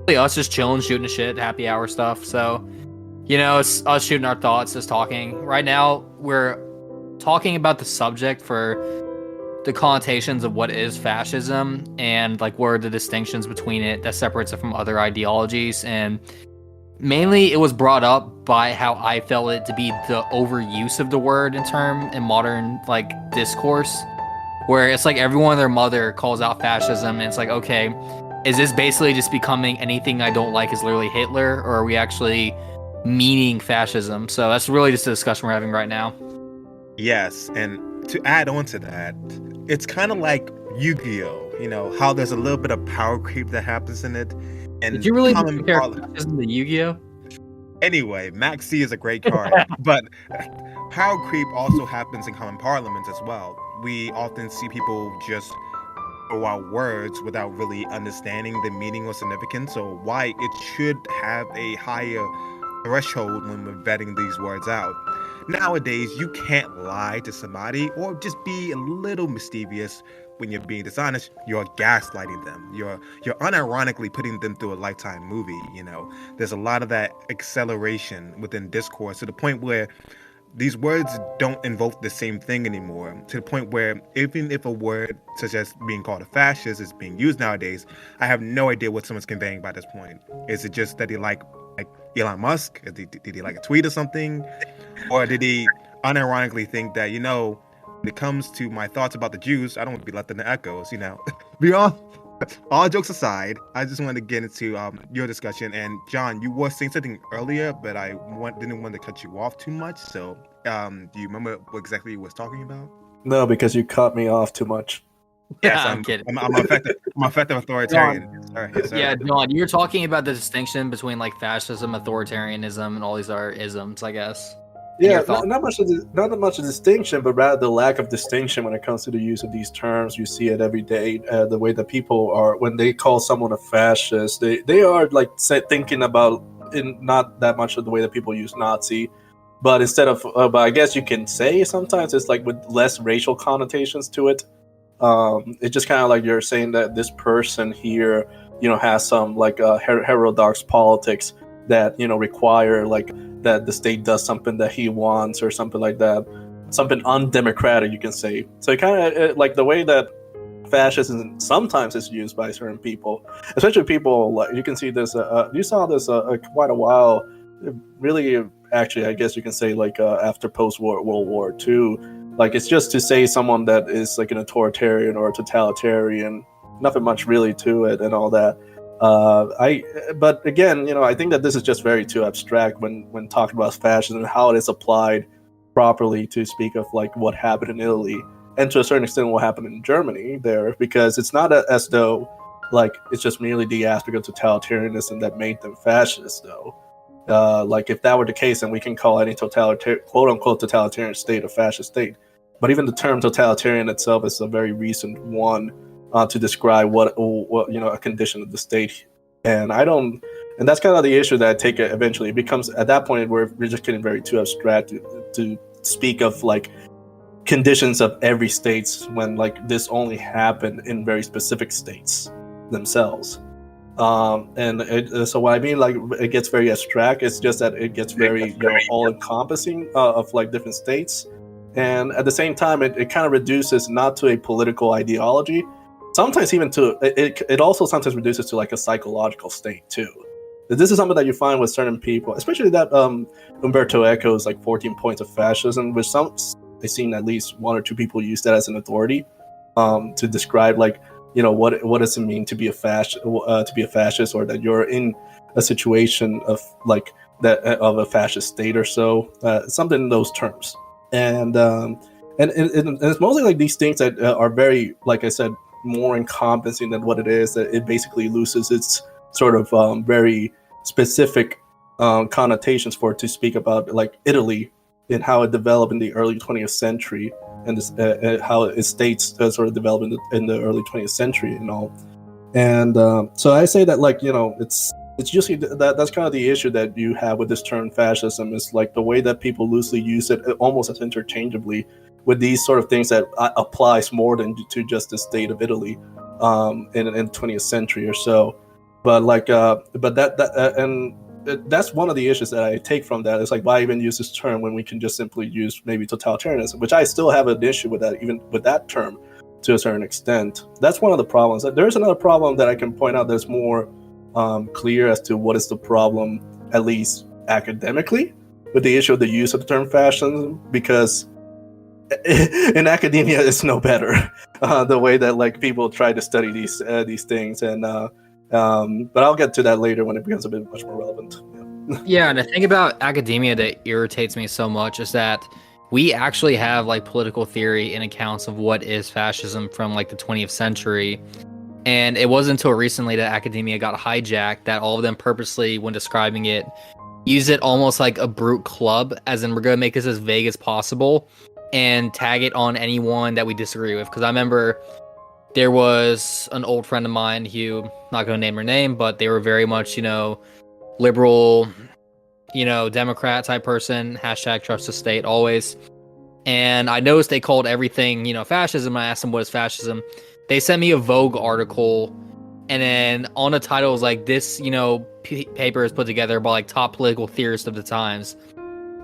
us just chilling, shooting the shit, happy hour stuff. So, it's us shooting our thoughts, just talking. Right now, we're talking about the subject for the connotations of what is fascism and like what are the distinctions between it that separates it from other ideologies. And mainly it was brought up by how I felt it to be the overuse of the word in modern like discourse, where it's like everyone and their mother calls out fascism, and it's like, okay, is this basically just becoming anything I don't like is literally Hitler, or are we actually meaning fascism? So that's really just the discussion we're having right now. Yes, and to add on to that, it's kind of like Yu-Gi-Oh! How there's a little bit of power creep that happens in it. And did you really compare fascism to Yu-Gi-Oh? Anyway, Maxi is a great card, but power creep also happens in common parliament as well. We often see people just throw out words without really understanding the meaning or significance, or why it should have a higher threshold when we're vetting these words out. Nowadays, you can't lie to somebody or just be a little mischievous when you're being dishonest. You're gaslighting them. You're unironically putting them through a Lifetime movie. There's a lot of that acceleration within discourse to the point where these words don't invoke the same thing anymore, to the point where even if a word such as being called a fascist is being used nowadays, I have no idea what someone's conveying by this point. Is it just that they like Elon Musk? Did he like a tweet or something? Or did he unironically think that, when it comes to my thoughts about the Jews, I don't want to be left in the echoes, Beyond all jokes aside, I just wanted to get into your discussion. And John, you were saying something earlier, but I didn't want to cut you off too much. So do you remember what exactly you was talking about? No, because you cut me off too much. Yes, I'm kidding. I'm effective authoritarian. Yes, sir. Yeah, John, you're talking about the distinction between like fascism, authoritarianism, and all these other isms, I guess. Yeah, not much of distinction, but rather the lack of distinction when it comes to the use of these terms. You see it every day. The way that people are, when they call someone a fascist, they are like thinking about in not that much of the way that people use Nazi, but instead of, but I guess you can say sometimes it's like with less racial connotations to it. It's just kind of like you're saying that this person here, has some like heterodox politics that require like that the state does something that he wants or something like that, something undemocratic, you can say. So it kind of like the way that fascism sometimes is used by certain people, especially people like you can see this. You saw this quite a while. Really, actually, I guess you can say like after post-war World War II. Like it's just to say someone that is like an authoritarian or a totalitarian, nothing much really to it and all that. But again, I think that this is just very too abstract when talking about fascism and how it is applied properly to speak of like what happened in Italy and to a certain extent what happened in Germany there, because it's not as though like it's just merely the aspect of totalitarianism that made them fascist though. Like if that were the case, then we can call any quote unquote totalitarian state a fascist state. But even the term totalitarian itself is a very recent one to describe what a condition of the state. And that's kind of the issue that I take it eventually. It becomes at that point where we're just getting very too abstract to speak of like conditions of every states when like this only happened in very specific states themselves. So what I mean, like it gets very abstract. It's just that it gets very all encompassing of like different states, and at the same time, it kind of reduces not to a political ideology. Sometimes even to it also sometimes reduces to like a psychological state too. This is something that you find with certain people, especially that Umberto Eco's like 14 points of fascism, which I've seen at least one or two people use that as an authority to describe like what does it mean to be a fascist, or that you're in a situation of like that of a fascist state or so, something in those terms. And it's mostly like these things that are very, like I said, more encompassing than what it is. That it basically loses its sort of very specific connotations for it to speak about like Italy and how it developed in the early 20th century, and this, how its states sort of developed in the early 20th century and all. And so I say that like it's usually that's kind of the issue that you have with this term fascism, is like the way that people loosely use it almost as interchangeably with these sort of things that applies more than to just the state of Italy in the 20th century or so. But like, but that's one of the issues that I take from that. It's like, why even use this term when we can just simply use maybe totalitarianism, which I still have an issue with that, even with that term to a certain extent. That's one of the problems. There's another problem that I can point out that's more clear as to what is the problem, at least academically, with the issue of the use of the term fascism, because in academia it's no better the way that like people try to study these things, and but I'll get to that later when it becomes a bit much more relevant. Yeah, and the thing about academia that irritates me so much is that we actually have like political theory and accounts of what is fascism from like the 20th century. And it wasn't until recently that academia got hijacked that all of them purposely, when describing it, use it almost like a brute club, as in we're going to make this as vague as possible and tag it on anyone that we disagree with. Because I remember there was an old friend of mine who, not going to name her name, but they were very much, liberal, Democrat type person, hashtag trust the state always. And I noticed they called everything, fascism. I asked them, what is fascism? They sent me a Vogue article, and then on the title was like, this, paper is put together by like top political theorists of the times.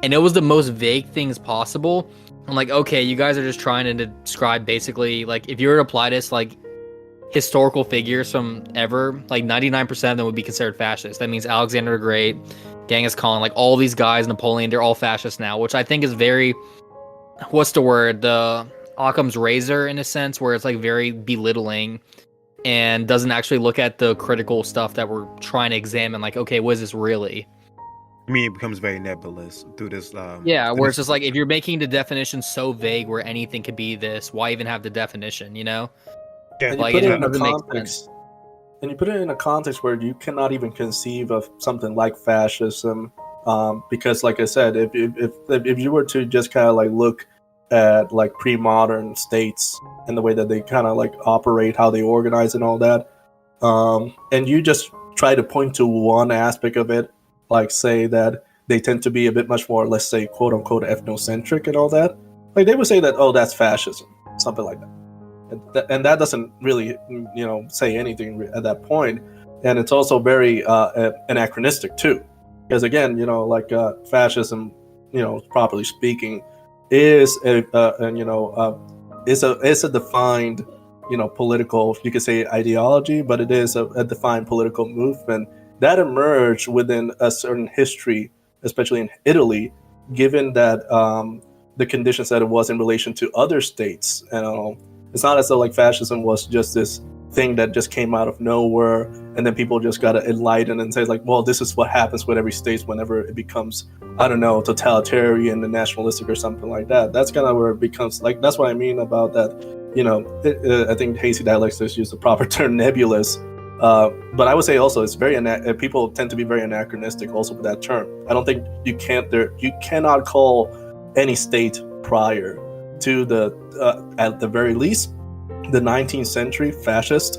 And it was the most vague things possible. I'm like, okay, you guys are just trying to describe basically, like, if you were to apply this, like, historical figures from ever, like 99% of them would be considered fascist. That means Alexander the Great, Genghis Khan, like all these guys, Napoleon, they're all fascists now, which I think is very, what's the word? The Occam's razor in a sense, where it's like very belittling and doesn't actually look at the critical stuff that we're trying to examine. Like, okay, what is this really? I mean, it becomes very nebulous through this. Where it's just like, if you're making the definition so vague where anything could be this, why even have the definition, Yeah, and like, you put it it in a doesn't make context, sense. and you put it in a context where you cannot even conceive of something like fascism, because, like I said, if you were to just kind of like look at like pre-modern states and the way that they kind of like operate, how they organize and all that, and you just try to point to one aspect of it, like say that they tend to be a bit much more, let's say, quote unquote, ethnocentric and all that, like they would say that, oh, that's fascism, something like that. And that doesn't really, say anything at that point. And it's also very anachronistic too, because again, fascism, properly speaking, is a defined, political, you could say, ideology, but it is a defined political movement that emerged within a certain history, especially in Italy, given that the conditions that it was in relation to other states. And it's not as though like fascism was just this thing that just came out of nowhere, and then people just got to enlighten and say like, well, this is what happens with every state whenever it becomes, I don't know, totalitarian and nationalistic or something like that. That's kind of where it becomes like, that's what I mean about that. I think Hazy Dialects just use the proper term nebulous. But I would say also it's very people tend to be very anachronistic also with that term. I don't think you cannot call any state prior to at the very least the 19th century fascist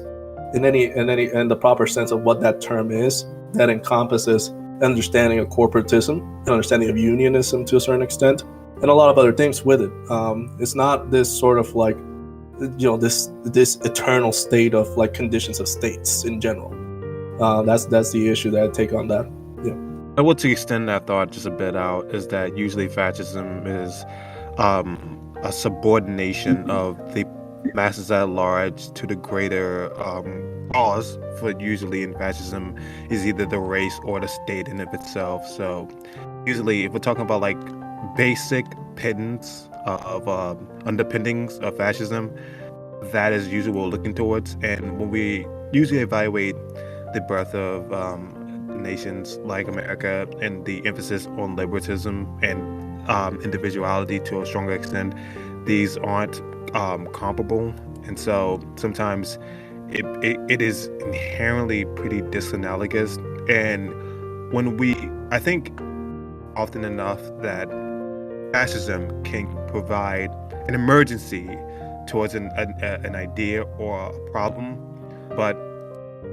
in the proper sense of what that term is, that encompasses understanding of corporatism, understanding of unionism to a certain extent, and a lot of other things with it. It's not this sort of like, this eternal state of like conditions of states in general. That's the issue that I take on that. I want to extend that thought just a bit out, is that usually fascism is a subordination of the masses at large to the greater cause. For usually in fascism is either the race or the state in of itself. So usually if we're talking about like basic pittance of underpinnings of fascism, that is usually what we're looking towards. And when we usually evaluate the birth of nations like America and the emphasis on liberalism and individuality to a stronger extent, these aren't comparable. And so sometimes it is inherently pretty disanalogous. And I think often enough that fascism can provide an emergency towards an idea or a problem, but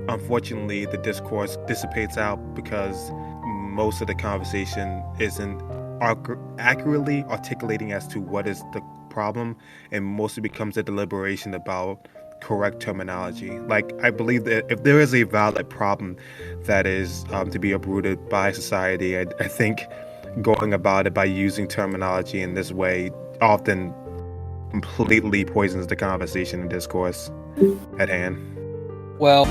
unfortunately the discourse dissipates out because most of the conversation isn't accurately articulating as to what is the problem and mostly becomes a deliberation about correct terminology. Like, I believe that if there is a valid problem that is to be uprooted by society, I think going about it by using terminology in this way often completely poisons the conversation and discourse at hand. Well,